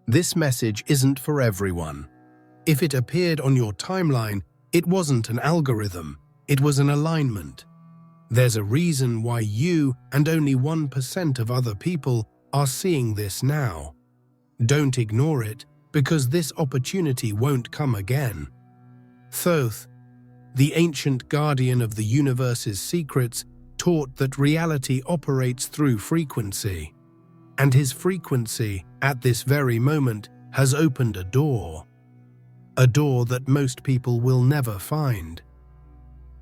This message isn't for everyone. If it appeared on your timeline, it wasn't an algorithm, it was an alignment. There's a reason why you and only 1% of other people are seeing this now. Don't ignore it, because this opportunity won't come again. Thoth, the ancient guardian of the universe's secrets, taught that reality operates through frequency. And his frequency, at this very moment, has opened a door. A door that most people will never find.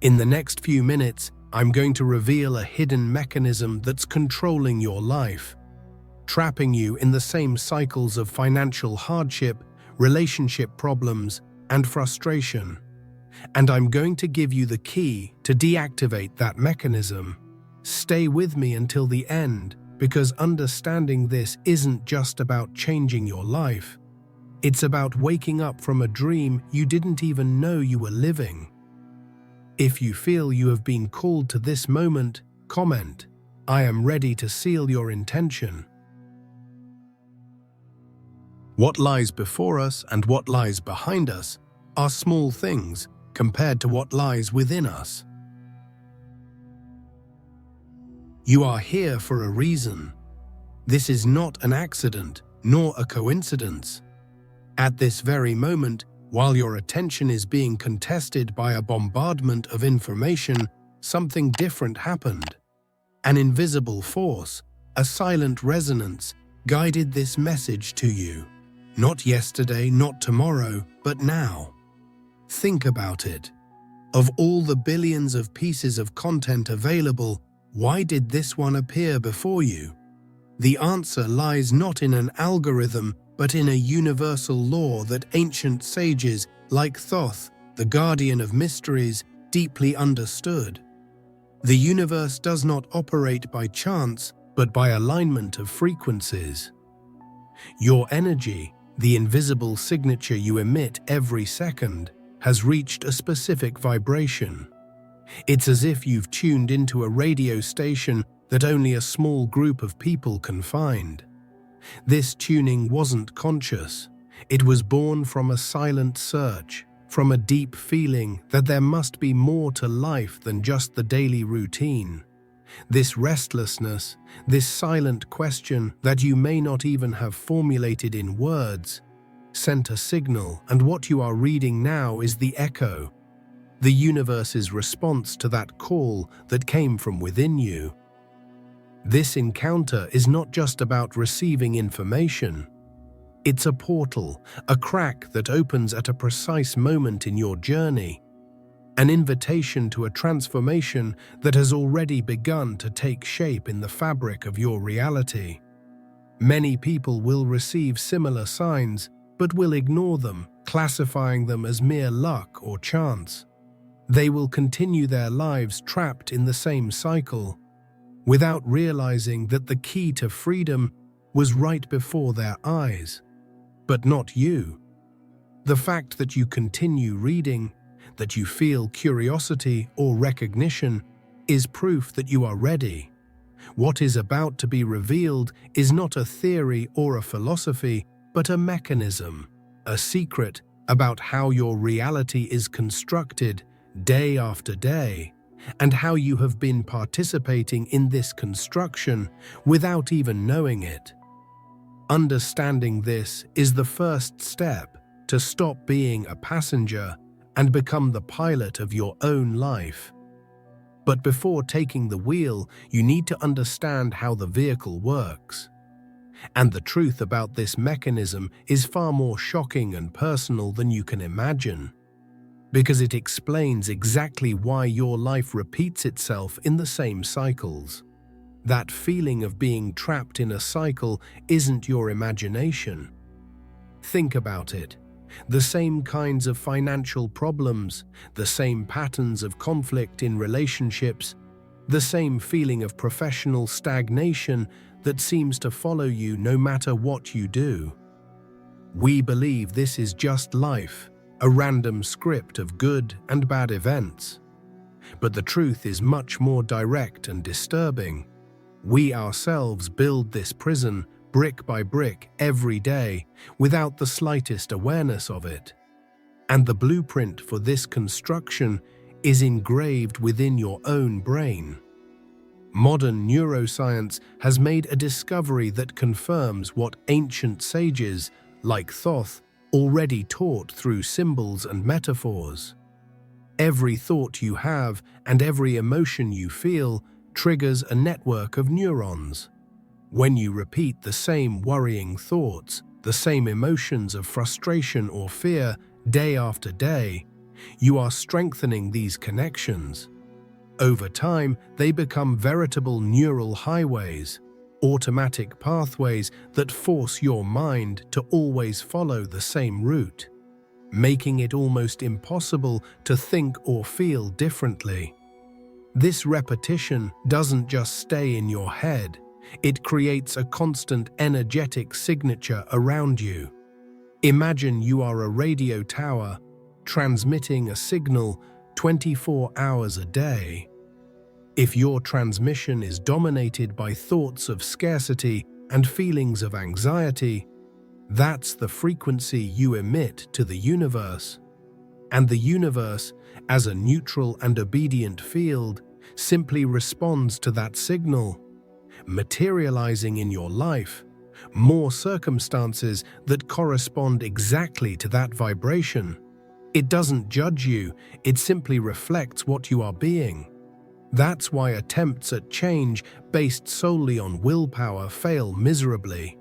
In the next few minutes, I'm going to reveal a hidden mechanism that's controlling your life, trapping you in the same cycles of financial hardship, relationship problems, and frustration. And I'm going to give you the key to deactivate that mechanism. Stay with me until the end, because understanding this isn't just about changing your life. It's about waking up from a dream you didn't even know you were living. If you feel you have been called to this moment, comment, "I am ready to seal your intention." What lies before us and what lies behind us are small things compared to what lies within us. You are here for a reason. This is not an accident, nor a coincidence. At this very moment, while your attention is being contested by a bombardment of information, something different happened. An invisible force, a silent resonance, guided this message to you. Not yesterday, not tomorrow, but now. Think about it. Of all the billions of pieces of content available, why did this one appear before you? The answer lies not in an algorithm, but in a universal law that ancient sages like Thoth, the guardian of mysteries, deeply understood. The universe does not operate by chance, but by alignment of frequencies. Your energy, the invisible signature you emit every second, has reached a specific vibration. It's as if you've tuned into a radio station that only a small group of people can find. This tuning wasn't conscious. It was born from a silent search, from a deep feeling that there must be more to life than just the daily routine. This restlessness, this silent question that you may not even have formulated in words, sent a signal, and what you are reading now is the echo, the universe's response to that call that came from within you. This encounter is not just about receiving information. It's a portal, a crack that opens at a precise moment in your journey, an invitation to a transformation that has already begun to take shape in the fabric of your reality. Many people will receive similar signs, but will ignore them, classifying them as mere luck or chance. They will continue their lives trapped in the same cycle, without realizing that the key to freedom was right before their eyes. But not you. The fact that you continue reading, that you feel curiosity or recognition, is proof that you are ready. What is about to be revealed is not a theory or a philosophy, but a mechanism, a secret about how your reality is constructed day after day, and how you have been participating in this construction without even knowing it. Understanding this is the first step to stop being a passenger and become the pilot of your own life. But before taking the wheel, you need to understand how the vehicle works. And the truth about this mechanism is far more shocking and personal than you can imagine, because it explains exactly why your life repeats itself in the same cycles. That feeling of being trapped in a cycle isn't your imagination. Think about it. The same kinds of financial problems, the same patterns of conflict in relationships, the same feeling of professional stagnation that seems to follow you no matter what you do. We believe this is just life, a random script of good and bad events. But the truth is much more direct and disturbing. We ourselves build this prison, brick by brick, every day, without the slightest awareness of it. And the blueprint for this construction is engraved within your own brain. Modern neuroscience has made a discovery that confirms what ancient sages, like Thoth, already taught through symbols and metaphors. Every thought you have and every emotion you feel triggers a network of neurons. When you repeat the same worrying thoughts, the same emotions of frustration or fear day after day, you are strengthening these connections. Over time, they become veritable neural highways, automatic pathways that force your mind to always follow the same route, making it almost impossible to think or feel differently. This repetition doesn't just stay in your head, it creates a constant energetic signature around you. Imagine you are a radio tower transmitting a signal 24 hours a day. If your transmission is dominated by thoughts of scarcity and feelings of anxiety, that's the frequency you emit to the universe. And the universe, as a neutral and obedient field, simply responds to that signal, materializing in your life more circumstances that correspond exactly to that vibration. It doesn't judge you, it simply reflects what you are being. That's why attempts at change based solely on willpower fail miserably.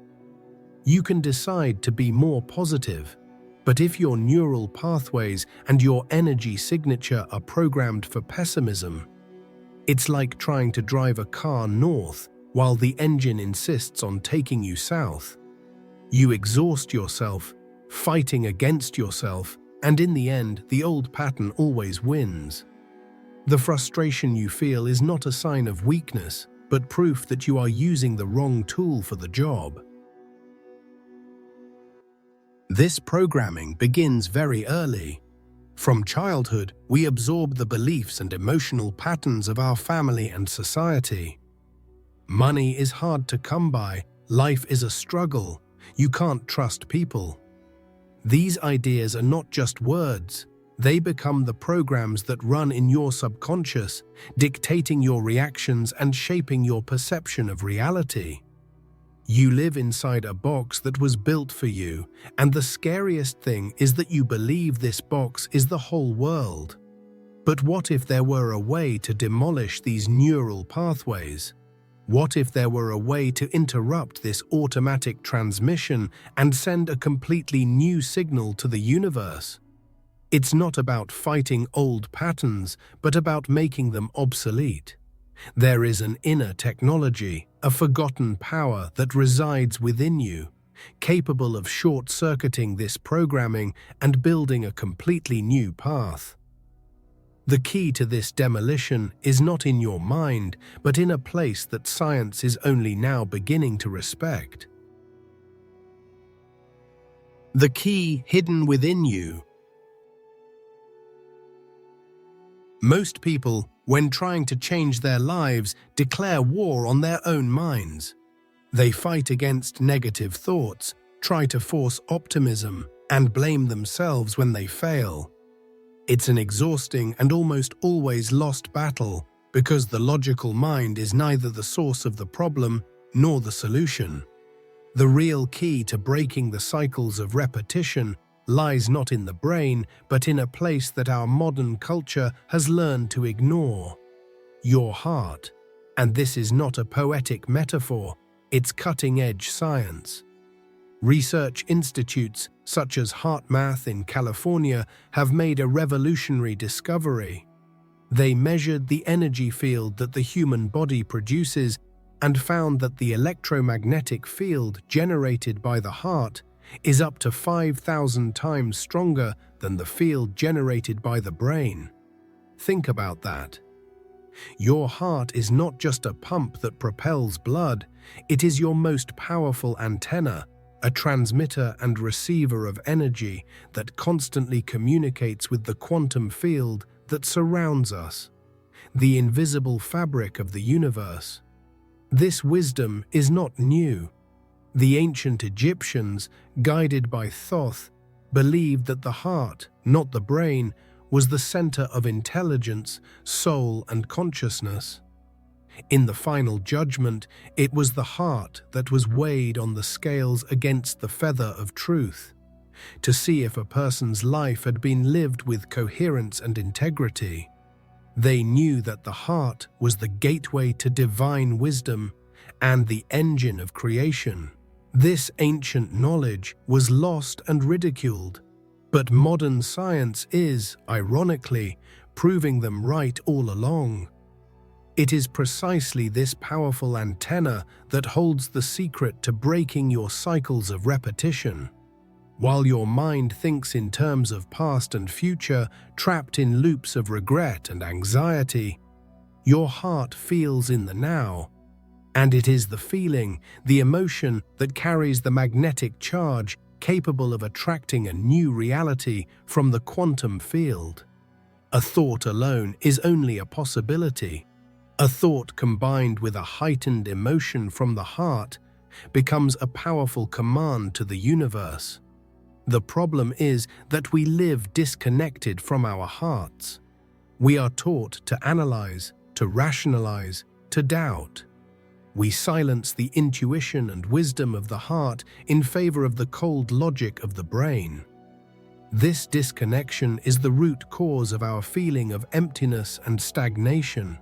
You can decide to be more positive, but if your neural pathways and your energy signature are programmed for pessimism, it's like trying to drive a car north while the engine insists on taking you south. You exhaust yourself, fighting against yourself, and in the end, the old pattern always wins. The frustration you feel is not a sign of weakness, but proof that you are using the wrong tool for the job. This programming begins very early. From childhood, we absorb the beliefs and emotional patterns of our family and society. Money is hard to come by, life is a struggle, you can't trust people. These ideas are not just words, they become the programs that run in your subconscious, dictating your reactions and shaping your perception of reality. You live inside a box that was built for you, and the scariest thing is that you believe this box is the whole world. But what if there were a way to demolish these neural pathways? What if there were a way to interrupt this automatic transmission and send a completely new signal to the universe? It's not about fighting old patterns, but about making them obsolete. There is an inner technology, a forgotten power that resides within you, capable of short-circuiting this programming and building a completely new path. The key to this demolition is not in your mind, but in a place that science is only now beginning to respect. The key hidden within you. Most people, when trying to change their lives, declare war on their own minds. They fight against negative thoughts, try to force optimism, and blame themselves when they fail. It's an exhausting and almost always lost battle, because the logical mind is neither the source of the problem nor the solution. The real key to breaking the cycles of repetition lies not in the brain, but in a place that our modern culture has learned to ignore: your heart. And this is not a poetic metaphor, it's cutting-edge science. Research institutes such as HeartMath in California have made a revolutionary discovery. They measured the energy field that the human body produces and found that the electromagnetic field generated by the heart is up to 5,000 times stronger than the field generated by the brain. Think about that. Your heart is not just a pump that propels blood, it is your most powerful antenna, a transmitter and receiver of energy that constantly communicates with the quantum field that surrounds us, the invisible fabric of the universe. This wisdom is not new. The ancient Egyptians, guided by Thoth, believed that the heart, not the brain, was the center of intelligence, soul, and consciousness. In the final judgment, it was the heart that was weighed on the scales against the feather of truth, to see if a person's life had been lived with coherence and integrity. They knew that the heart was the gateway to divine wisdom and the engine of creation. This ancient knowledge was lost and ridiculed, but modern science is, ironically, proving them right all along. It is precisely this powerful antenna that holds the secret to breaking your cycles of repetition. While your mind thinks in terms of past and future, trapped in loops of regret and anxiety, your heart feels in the now. And it is the feeling, the emotion, that carries the magnetic charge capable of attracting a new reality from the quantum field. A thought alone is only a possibility. A thought combined with a heightened emotion from the heart becomes a powerful command to the universe. The problem is that we live disconnected from our hearts. We are taught to analyze, to rationalize, to doubt. We silence the intuition and wisdom of the heart in favor of the cold logic of the brain. This disconnection is the root cause of our feeling of emptiness and stagnation.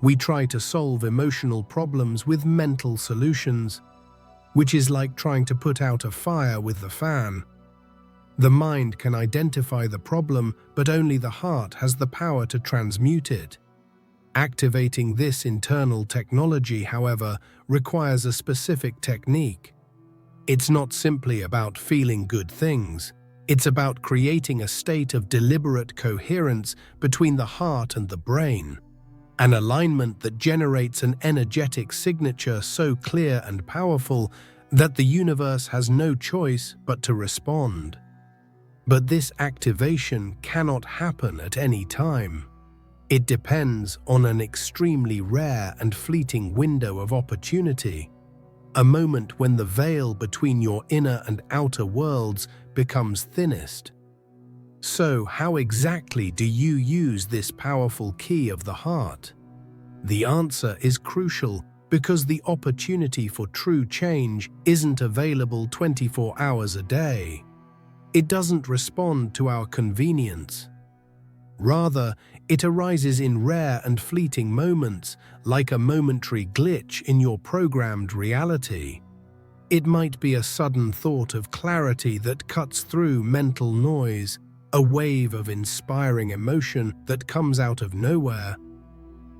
We try to solve emotional problems with mental solutions, which is like trying to put out a fire with the fan. The mind can identify the problem, but only the heart has the power to transmute it. Activating this internal technology, however, requires a specific technique. It's not simply about feeling good things. It's about creating a state of deliberate coherence between the heart and the brain. An alignment that generates an energetic signature so clear and powerful that the universe has no choice but to respond. But this activation cannot happen at any time. It depends on an extremely rare and fleeting window of opportunity, a moment when the veil between your inner and outer worlds becomes thinnest. So, how exactly do you use this powerful key of the heart? The answer is crucial because the opportunity for true change isn't available 24 hours a day. It doesn't respond to our convenience. Rather, it arises in rare and fleeting moments, like a momentary glitch in your programmed reality. It might be a sudden thought of clarity that cuts through mental noise, a wave of inspiring emotion that comes out of nowhere,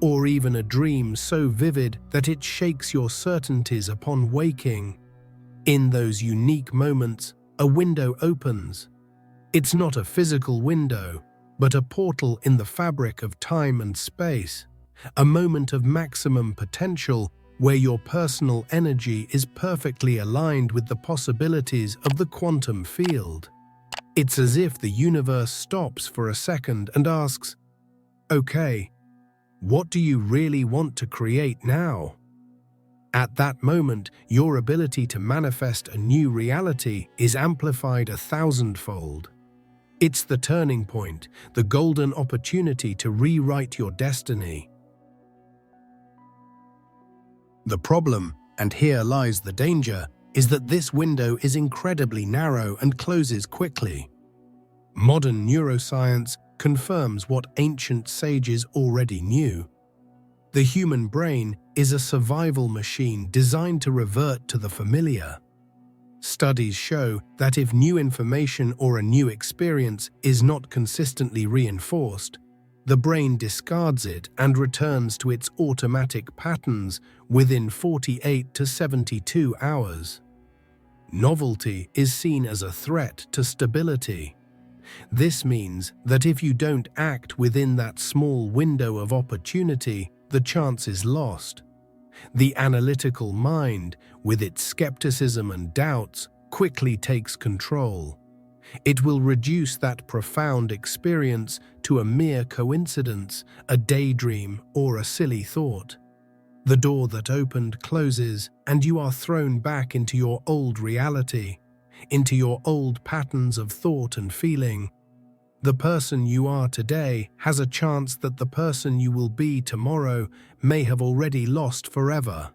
or even a dream so vivid that it shakes your certainties upon waking. In those unique moments, a window opens. It's not a physical window, but a portal in the fabric of time and space, a moment of maximum potential where your personal energy is perfectly aligned with the possibilities of the quantum field. It's as if the universe stops for a second and asks, "Okay, what do you really want to create now?" At that moment, your ability to manifest a new reality is amplified 1,000-fold. It's the turning point, the golden opportunity to rewrite your destiny. The problem, and here lies the danger, is that this window is incredibly narrow and closes quickly. Modern neuroscience confirms what ancient sages already knew. The human brain is a survival machine designed to revert to the familiar. Studies show that if new information or a new experience is not consistently reinforced, the brain discards it and returns to its automatic patterns within 48 to 72 hours. Novelty is seen as a threat to stability. This means that if you don't act within that small window of opportunity, the chance is lost. The analytical mind, with its skepticism and doubts, quickly takes control. It will reduce that profound experience to a mere coincidence, a daydream, or a silly thought. The door that opened closes, and you are thrown back into your old reality, into your old patterns of thought and feeling. The person you are today has a chance that the person you will be tomorrow may have already lost forever.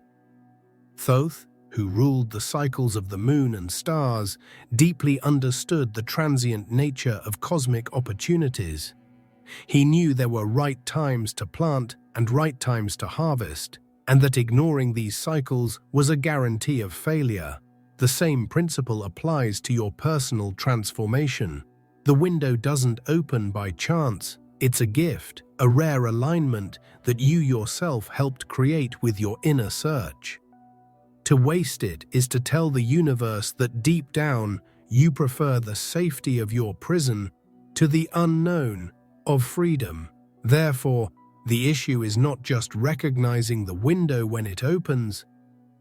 Thoth, who ruled the cycles of the moon and stars, deeply understood the transient nature of cosmic opportunities. He knew there were right times to plant and right times to harvest, and that ignoring these cycles was a guarantee of failure. The same principle applies to your personal transformation. The window doesn't open by chance. It's a gift, a rare alignment that you yourself helped create with your inner search. To waste it is to tell the universe that deep down you prefer the safety of your prison to the unknown of freedom. Therefore, the issue is not just recognizing the window when it opens,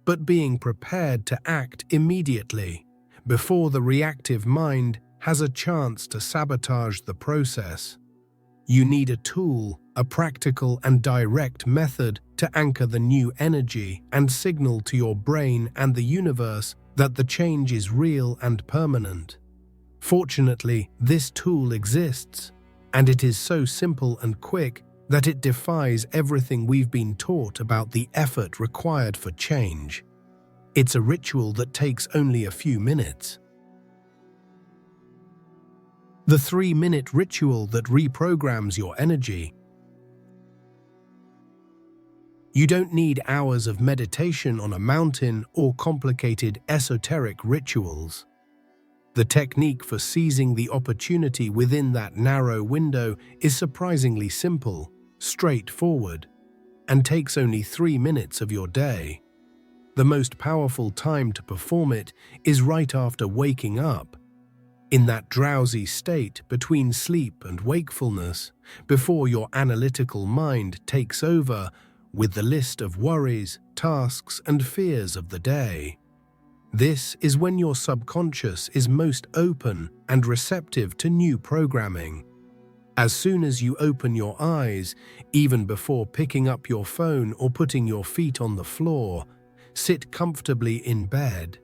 but being prepared to act immediately, before the reactive mind has a chance to sabotage the process. You need a tool, a practical and direct method to anchor the new energy and signal to your brain and the universe that the change is real and permanent. Fortunately, this tool exists, and it is so simple and quick that it defies everything we've been taught about the effort required for change. It's a ritual that takes only a few minutes. The 3-minute ritual that reprograms your energy. You don't need hours of meditation on a mountain or complicated esoteric rituals. The technique for seizing the opportunity within that narrow window is surprisingly simple, straightforward, and takes only 3 minutes of your day. The most powerful time to perform it is right after waking up, in that drowsy state between sleep and wakefulness, before your analytical mind takes over with the list of worries, tasks, and fears of the day. This is when your subconscious is most open and receptive to new programming. As soon as you open your eyes, even before picking up your phone or putting your feet on the floor, sit comfortably in bed.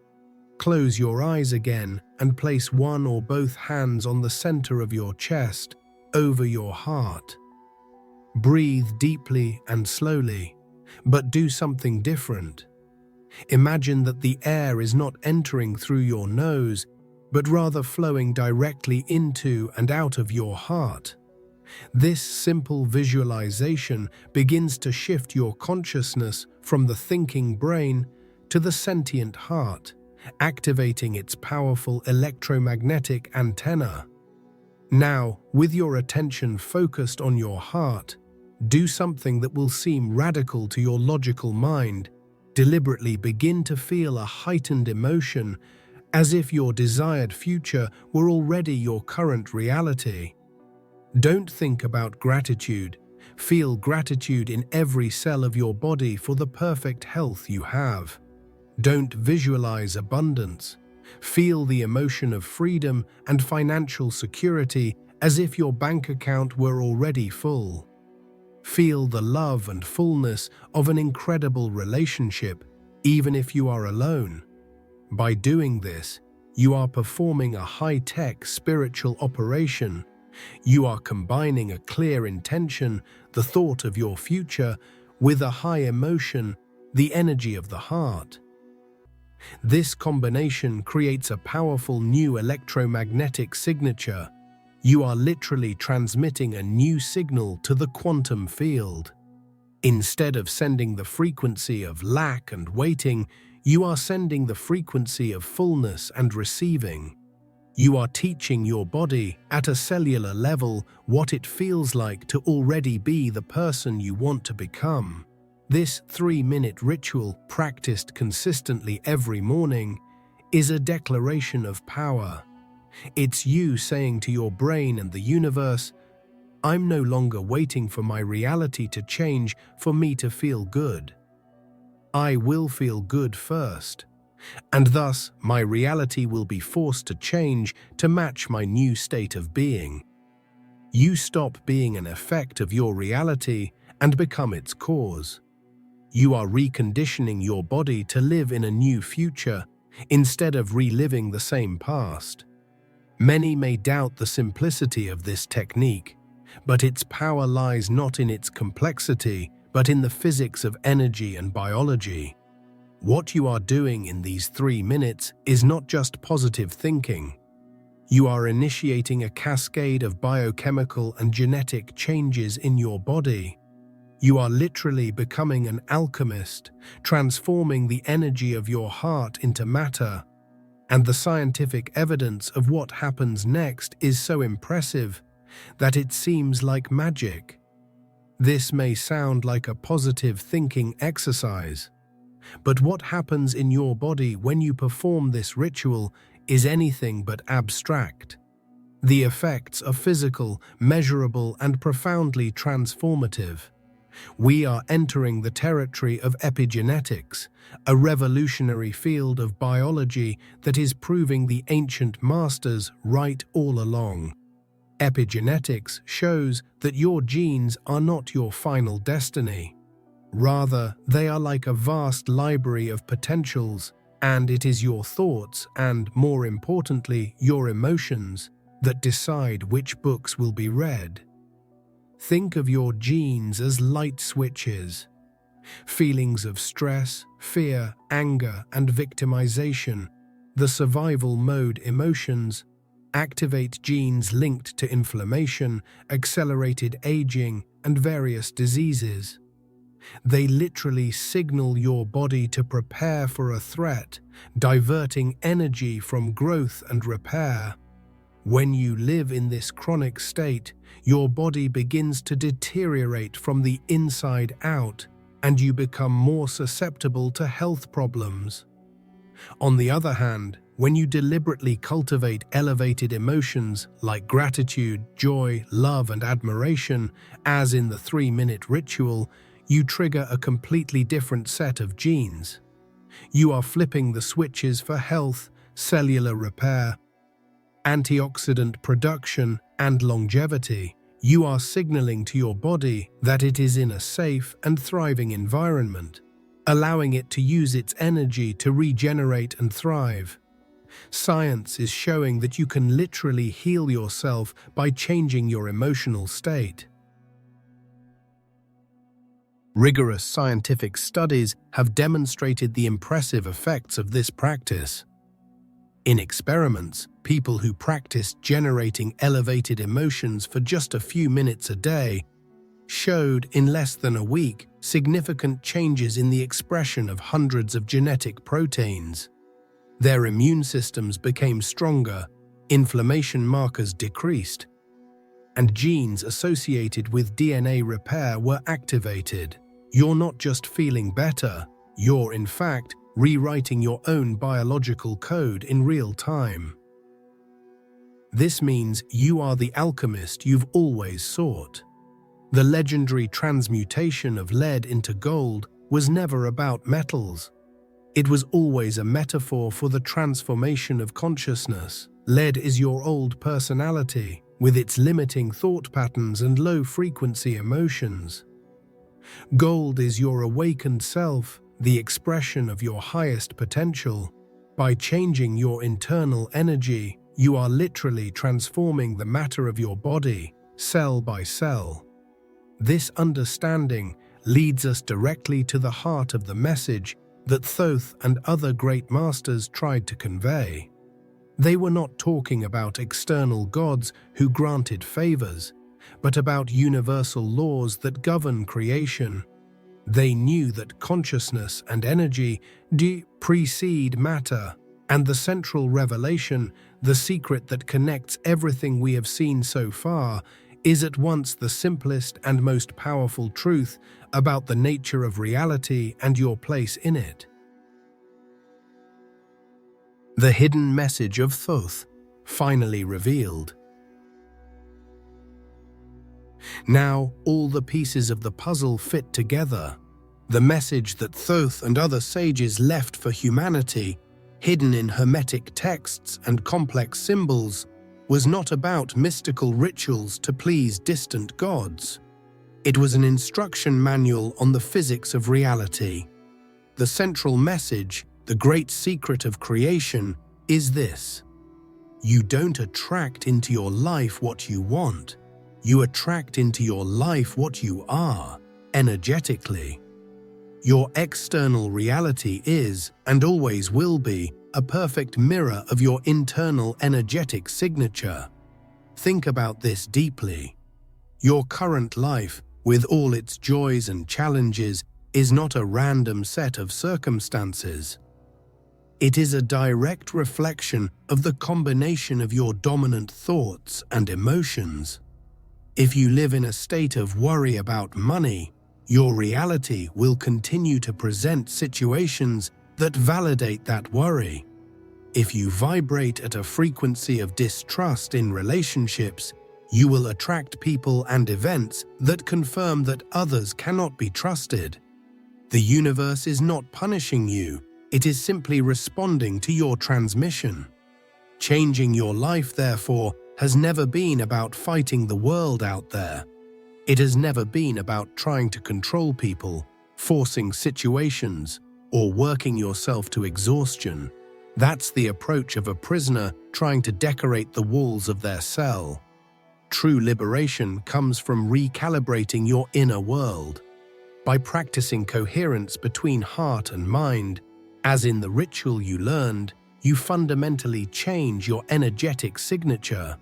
Close your eyes again and place one or both hands on the center of your chest, over your heart. Breathe deeply and slowly, but do something different. Imagine that the air is not entering through your nose, but rather flowing directly into and out of your heart. This simple visualization begins to shift your consciousness from the thinking brain to the sentient heart, activating its powerful electromagnetic antenna. Now, with your attention focused on your heart, do something that will seem radical to your logical mind. Deliberately begin to feel a heightened emotion, as if your desired future were already your current reality. Don't think about gratitude. Feel gratitude in every cell of your body for the perfect health you have. Don't visualize abundance. Feel the emotion of freedom and financial security as if your bank account were already full. Feel the love and fullness of an incredible relationship, even if you are alone. By doing this, you are performing a high-tech spiritual operation. You are combining a clear intention, the thought of your future, with a high emotion, the energy of the heart. This combination creates a powerful new electromagnetic signature. You are literally transmitting a new signal to the quantum field. Instead of sending the frequency of lack and waiting, you are sending the frequency of fullness and receiving. You are teaching your body at a cellular level what it feels like to already be the person you want to become. This 3-minute ritual, practiced consistently every morning, is a declaration of power. It's you saying to your brain and the universe, I'm no longer waiting for my reality to change for me to feel good. I will feel good first, and thus my reality will be forced to change to match my new state of being. You stop being an effect of your reality and become its cause. You are reconditioning your body to live in a new future instead of reliving the same past. Many may doubt the simplicity of this technique, but its power lies not in its complexity, but in the physics of energy and biology. What you are doing in these 3 minutes is not just positive thinking. You are initiating a cascade of biochemical and genetic changes in your body. You are literally becoming an alchemist, transforming the energy of your heart into matter. And the scientific evidence of what happens next is so impressive that it seems like magic. This may sound like a positive thinking exercise, but what happens in your body when you perform this ritual is anything but abstract. The effects are physical, measurable, and profoundly transformative. We are entering the territory of epigenetics, a revolutionary field of biology that is proving the ancient masters right all along. Epigenetics shows that your genes are not your final destiny. Rather, they are like a vast library of potentials, and it is your thoughts and, more importantly, your emotions that decide which books will be read. Think of your genes as light switches. Feelings of stress, fear, anger, and victimization, the survival mode emotions, activate genes linked to inflammation, accelerated aging, and various diseases. They literally signal your body to prepare for a threat, diverting energy from growth and repair. When you live in this chronic state, your body begins to deteriorate from the inside out, and you become more susceptible to health problems. On the other hand, when you deliberately cultivate elevated emotions like gratitude, joy, love, and admiration, as in the 3-minute ritual, you trigger a completely different set of genes. You are flipping the switches for health, cellular repair, antioxidant production, and longevity. You are signaling to your body that it is in a safe and thriving environment, allowing it to use its energy to regenerate and thrive. Science is showing that you can literally heal yourself by changing your emotional state. Rigorous scientific studies have demonstrated the impressive effects of this practice. In experiments, people who practiced generating elevated emotions for just a few minutes a day showed, in less than a week, significant changes in the expression of hundreds of genetic proteins. Their immune systems became stronger, inflammation markers decreased, and genes associated with DNA repair were activated. You're not just feeling better, you're in fact rewriting your own biological code in real time. This means you are the alchemist you've always sought. The legendary transmutation of lead into gold was never about metals. It was always a metaphor for the transformation of consciousness. Lead is your old personality, with its limiting thought patterns and low-frequency emotions. Gold is your awakened self, the expression of your highest potential. By changing your internal energy, you are literally transforming the matter of your body, cell by cell. This understanding leads us directly to the heart of the message that Thoth and other great masters tried to convey. They were not talking about external gods who granted favors, but about universal laws that govern creation. They knew that consciousness and energy precede matter, and the central revelation, the secret that connects everything we have seen so far, is at once the simplest and most powerful truth about the nature of reality and your place in it. The hidden message of Thoth, finally revealed. Now all the pieces of the puzzle fit together. The message that Thoth and other sages left for humanity, hidden in hermetic texts and complex symbols, was not about mystical rituals to please distant gods. It was an instruction manual on the physics of reality. The central message, the great secret of creation, is this: you don't attract into your life what you want. You attract into your life what you are, energetically. Your external reality is, and always will be, a perfect mirror of your internal energetic signature. Think about this deeply. Your current life, with all its joys and challenges, is not a random set of circumstances. It is a direct reflection of the combination of your dominant thoughts and emotions. If you live in a state of worry about money, your reality will continue to present situations that validate that worry. If you vibrate at a frequency of distrust in relationships, you will attract people and events that confirm that others cannot be trusted. The universe is not punishing you, it is simply responding to your transmission. Changing your life, therefore, has never been about fighting the world out there. It has never been about trying to control people, forcing situations, or working yourself to exhaustion. That's the approach of a prisoner trying to decorate the walls of their cell. True liberation comes from recalibrating your inner world. By practicing coherence between heart and mind, as in the ritual you learned, you fundamentally change your energetic signature.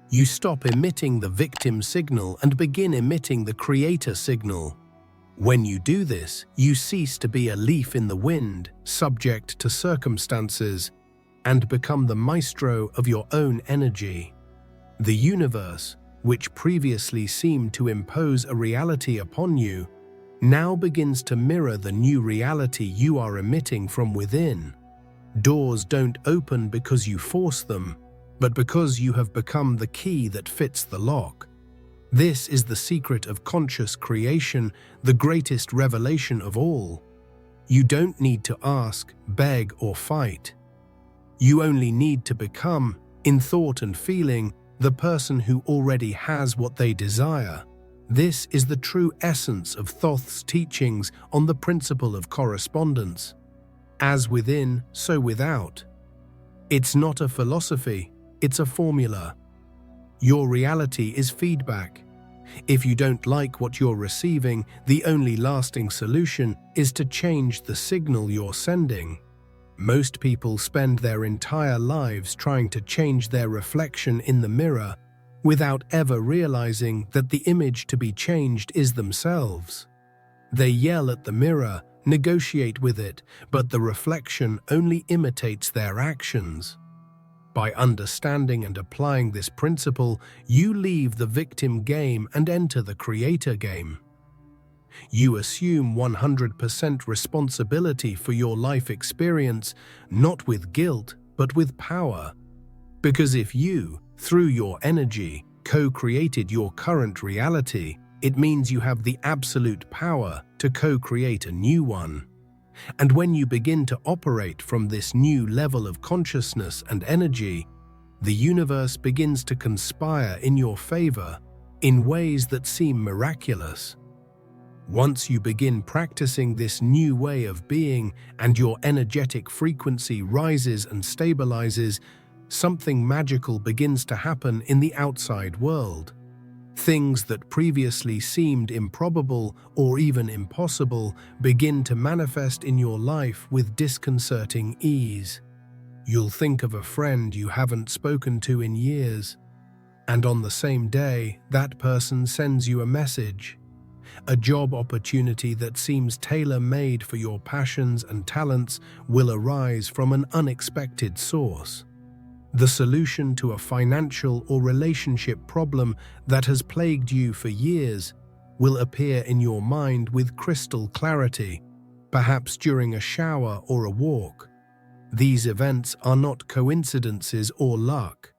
You stop emitting the victim signal and begin emitting the creator signal. When you do this, you cease to be a leaf in the wind, subject to circumstances, and become the maestro of your own energy. The universe, which previously seemed to impose a reality upon you, now begins to mirror the new reality you are emitting from within. Doors don't open because you force them, but because you have become the key that fits the lock. This is the secret of conscious creation, the greatest revelation of all. You don't need to ask, beg, or fight. You only need to become, in thought and feeling, the person who already has what they desire. This is the true essence of Thoth's teachings on the principle of correspondence. As within, so without. It's not a philosophy, it's a formula. Your reality is feedback. If you don't like what you're receiving, the only lasting solution is to change the signal you're sending. Most people spend their entire lives trying to change their reflection in the mirror without ever realizing that the image to be changed is themselves. They yell at the mirror, negotiate with it, but the reflection only imitates their actions. By understanding and applying this principle, you leave the victim game and enter the creator game. You assume 100% responsibility for your life experience, not with guilt, but with power. Because if you, through your energy, co-created your current reality, it means you have the absolute power to co-create a new one. And when you begin to operate from this new level of consciousness and energy, the universe begins to conspire in your favor in ways that seem miraculous. Once you begin practicing this new way of being and your energetic frequency rises and stabilizes, something magical begins to happen in the outside world. Things that previously seemed improbable or even impossible begin to manifest in your life with disconcerting ease. You'll think of a friend you haven't spoken to in years, and on the same day, that person sends you a message. A job opportunity that seems tailor-made for your passions and talents will arise from an unexpected source. The solution to a financial or relationship problem that has plagued you for years will appear in your mind with crystal clarity, perhaps during a shower or a walk. These events are not coincidences or luck.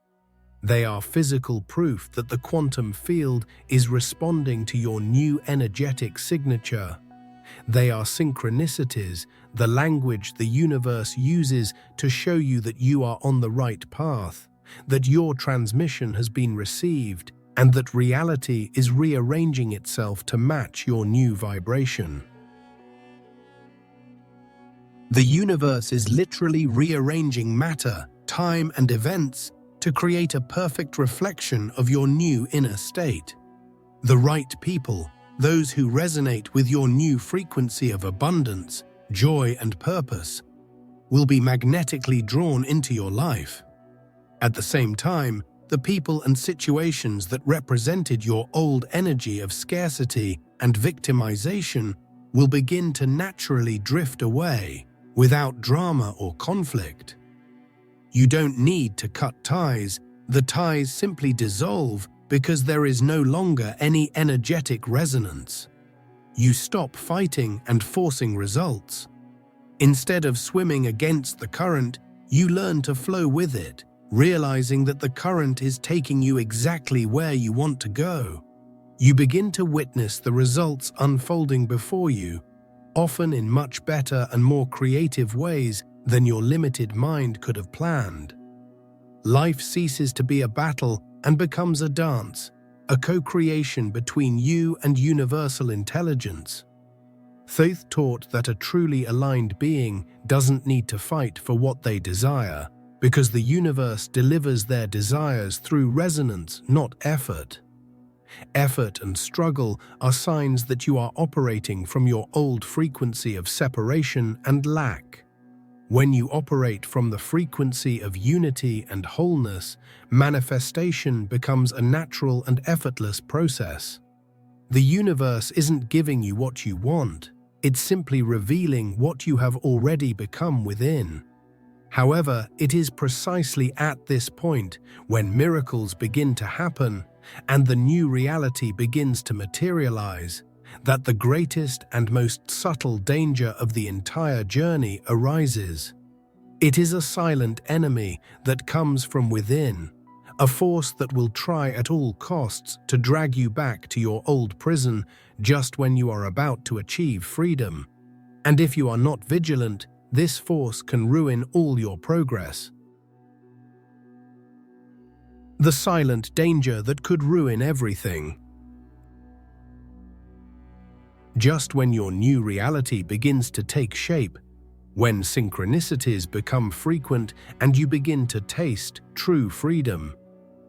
They are physical proof that the quantum field is responding to your new energetic signature. They are synchronicities, the language the universe uses to show you that you are on the right path, that your transmission has been received, and that reality is rearranging itself to match your new vibration. The universe is literally rearranging matter, time, and events to create a perfect reflection of your new inner state. The right people, those who resonate with your new frequency of abundance, joy, and purpose, will be magnetically drawn into your life. At the same time, the people and situations that represented your old energy of scarcity and victimization will begin to naturally drift away without drama or conflict. You don't need to cut ties. The ties simply dissolve because there is no longer any energetic resonance. You stop fighting and forcing results. Instead of swimming against the current, you learn to flow with it, realizing that the current is taking you exactly where you want to go. You begin to witness the results unfolding before you, often in much better and more creative ways than your limited mind could have planned. Life ceases to be a battle and becomes a dance, a co-creation between you and universal intelligence. Thoth taught that a truly aligned being doesn't need to fight for what they desire, because the universe delivers their desires through resonance, not effort. Effort and struggle are signs that you are operating from your old frequency of separation and lack. When you operate from the frequency of unity and wholeness, manifestation becomes a natural and effortless process. The universe isn't giving you what you want, it's simply revealing what you have already become within. However, it is precisely at this point, when miracles begin to happen and the new reality begins to materialize, that the greatest and most subtle danger of the entire journey arises. It is a silent enemy that comes from within, a force that will try at all costs to drag you back to your old prison just when you are about to achieve freedom. And if you are not vigilant, this force can ruin all your progress. The silent danger that could ruin everything. Just when your new reality begins to take shape, when synchronicities become frequent and you begin to taste true freedom,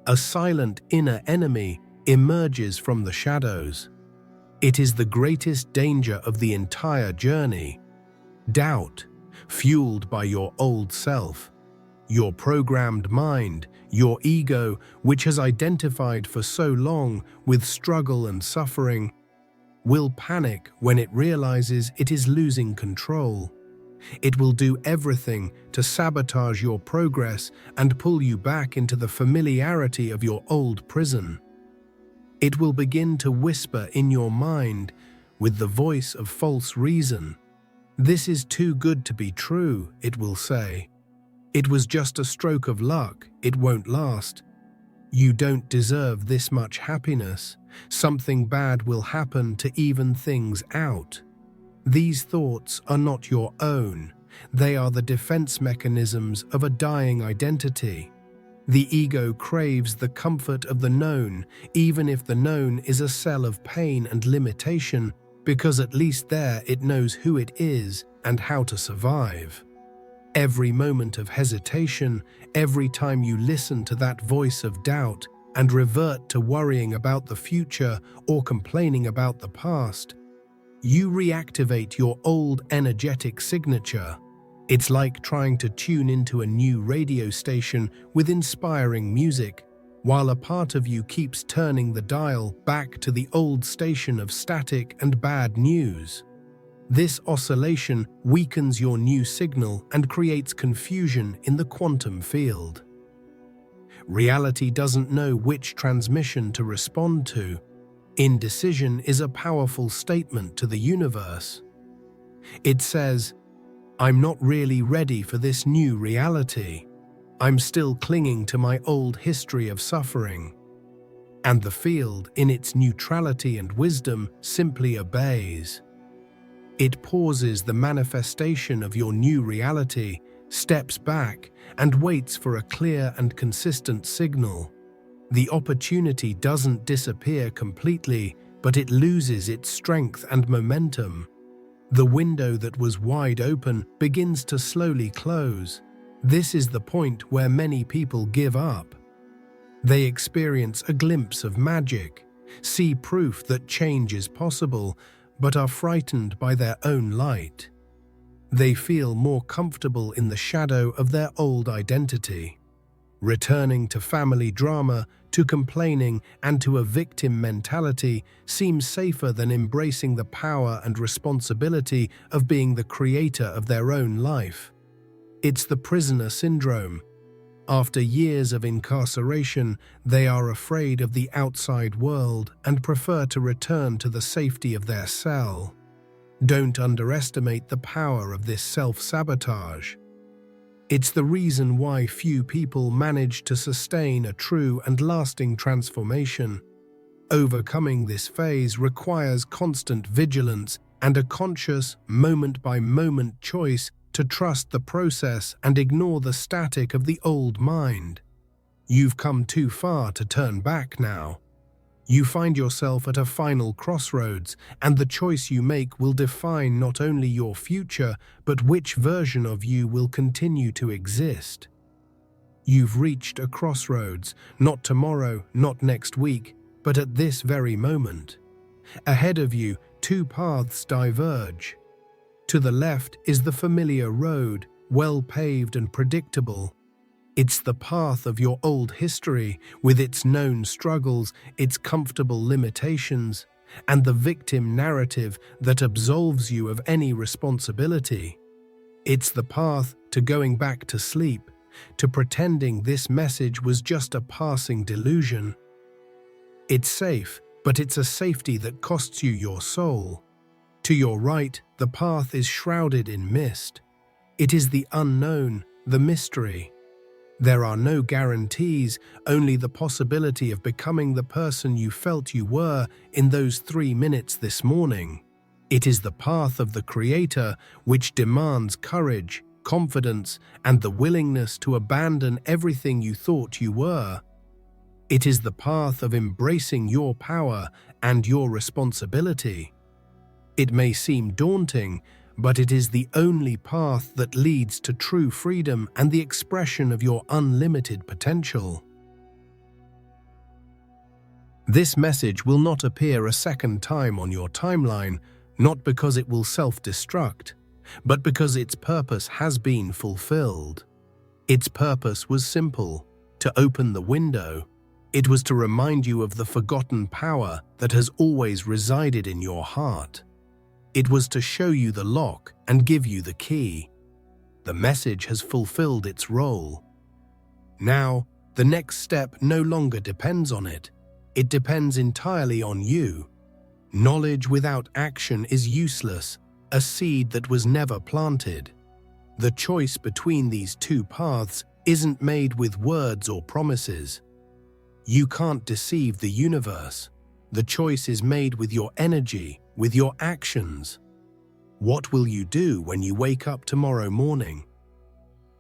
a silent inner enemy emerges from the shadows. It is the greatest danger of the entire journey. Doubt, fueled by your old self, your programmed mind, your ego, which has identified for so long with struggle and suffering, will panic when it realizes it is losing control. It will do everything to sabotage your progress and pull you back into the familiarity of your old prison. It will begin to whisper in your mind with the voice of false reason. "This is too good to be true," it will say. "It was just a stroke of luck, it won't last. You don't deserve this much happiness. Something bad will happen to even things out." These thoughts are not your own. They are the defense mechanisms of a dying identity. The ego craves the comfort of the known, even if the known is a cell of pain and limitation, because at least there it knows who it is and how to survive. Every moment of hesitation, every time you listen to that voice of doubt and revert to worrying about the future or complaining about the past, you reactivate your old energetic signature. It's like trying to tune into a new radio station with inspiring music, while a part of you keeps turning the dial back to the old station of static and bad news. This oscillation weakens your new signal and creates confusion in the quantum field. Reality doesn't know which transmission to respond to. Indecision is a powerful statement to the universe. It says, "I'm not really ready for this new reality. I'm still clinging to my old history of suffering." And the field, in its neutrality and wisdom, simply obeys. It pauses the manifestation of your new reality, steps back, and waits for a clear and consistent signal. The opportunity doesn't disappear completely, but it loses its strength and momentum. The window that was wide open begins to slowly close. This is the point where many people give up. They experience a glimpse of magic, see proof that change is possible, but are frightened by their own light. They feel more comfortable in the shadow of their old identity. Returning to family drama, to complaining, and to a victim mentality seems safer than embracing the power and responsibility of being the creator of their own life. It's the prisoner syndrome. After years of incarceration, they are afraid of the outside world and prefer to return to the safety of their cell. Don't underestimate the power of this self-sabotage. It's the reason why few people manage to sustain a true and lasting transformation. Overcoming this phase requires constant vigilance and a conscious, moment-by-moment choice to trust the process and ignore the static of the old mind. You've come too far to turn back now. You find yourself at a final crossroads, and the choice you make will define not only your future, but which version of you will continue to exist. You've reached a crossroads, not tomorrow, not next week, but at this very moment. Ahead of you, two paths diverge. To the left is the familiar road, well-paved and predictable. It's the path of your old history, with its known struggles, its comfortable limitations, and the victim narrative that absolves you of any responsibility. It's the path to going back to sleep, to pretending this message was just a passing delusion. It's safe, but it's a safety that costs you your soul. To your right, the path is shrouded in mist. It is the unknown, the mystery. There are no guarantees, only the possibility of becoming the person you felt you were in those 3 minutes this morning. It is the path of the Creator, which demands courage, confidence, and the willingness to abandon everything you thought you were. It is the path of embracing your power and your responsibility. It may seem daunting, but it is the only path that leads to true freedom and the expression of your unlimited potential. This message will not appear a second time on your timeline, not because it will self-destruct, but because its purpose has been fulfilled. Its purpose was simple: to open the window. It was to remind you of the forgotten power that has always resided in your heart. It was to show you the lock and give you the key. The message has fulfilled its role. Now, the next step no longer depends on it. It depends entirely on you. Knowledge without action is useless, a seed that was never planted. The choice between these two paths isn't made with words or promises. You can't deceive the universe. The choice is made with your energy, with your actions. What will you do when you wake up tomorrow morning?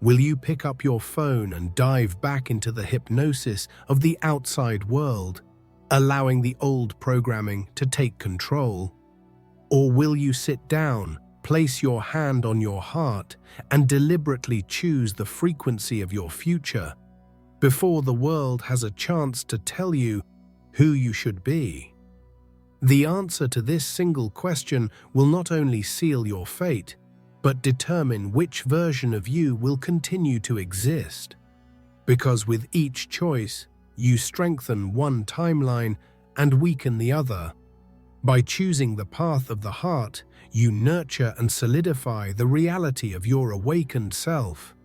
Will you pick up your phone and dive back into the hypnosis of the outside world, allowing the old programming to take control? Or will you sit down, place your hand on your heart, and deliberately choose the frequency of your future, before the world has a chance to tell you who you should be? The answer to this single question will not only seal your fate, but determine which version of you will continue to exist. Because with each choice, you strengthen one timeline and weaken the other. By choosing the path of the heart, you nurture and solidify the reality of your awakened self.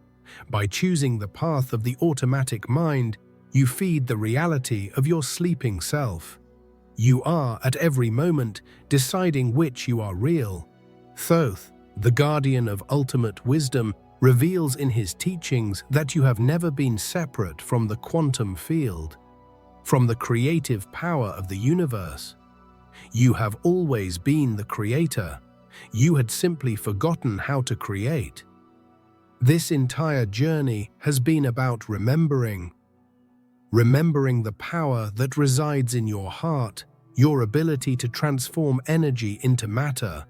By choosing the path of the automatic mind, you feed the reality of your sleeping self. You are, at every moment, deciding which you are real. Thoth, the guardian of ultimate wisdom, reveals in his teachings that you have never been separate from the quantum field, from the creative power of the universe. You have always been the creator. You had simply forgotten how to create. This entire journey has been about remembering. remembering the power that resides in your heart, your ability to transform energy into matter,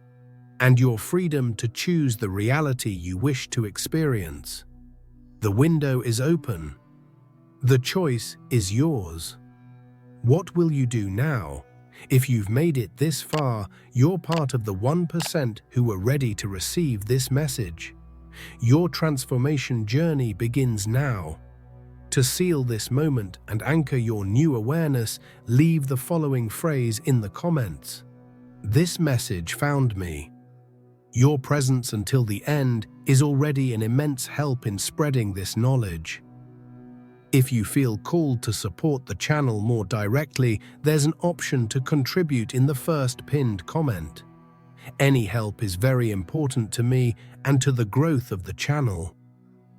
and your freedom to choose the reality you wish to experience. The window is open. The choice is yours. What will you do now? If you've made it this far, you're part of the 1% who are ready to receive this message. Your transformation journey begins now. To seal this moment and anchor your new awareness, leave the following phrase in the comments. This message found me. Your presence until the end is already an immense help in spreading this knowledge. If you feel called to support the channel more directly, there's an option to contribute in the first pinned comment. Any help is very important to me and to the growth of the channel,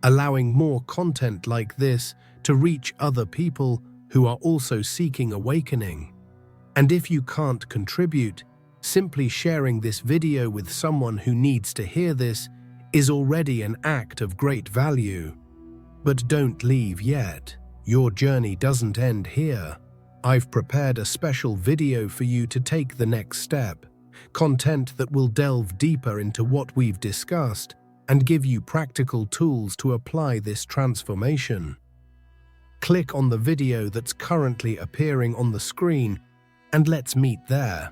allowing more content like this to reach other people who are also seeking awakening. And if you can't contribute, simply sharing this video with someone who needs to hear this is already an act of great value. But don't leave yet. Your journey doesn't end here. I've prepared a special video for you to take the next step, content that will delve deeper into what we've discussed and give you practical tools to apply this transformation. Click on the video that's currently appearing on the screen and let's meet there.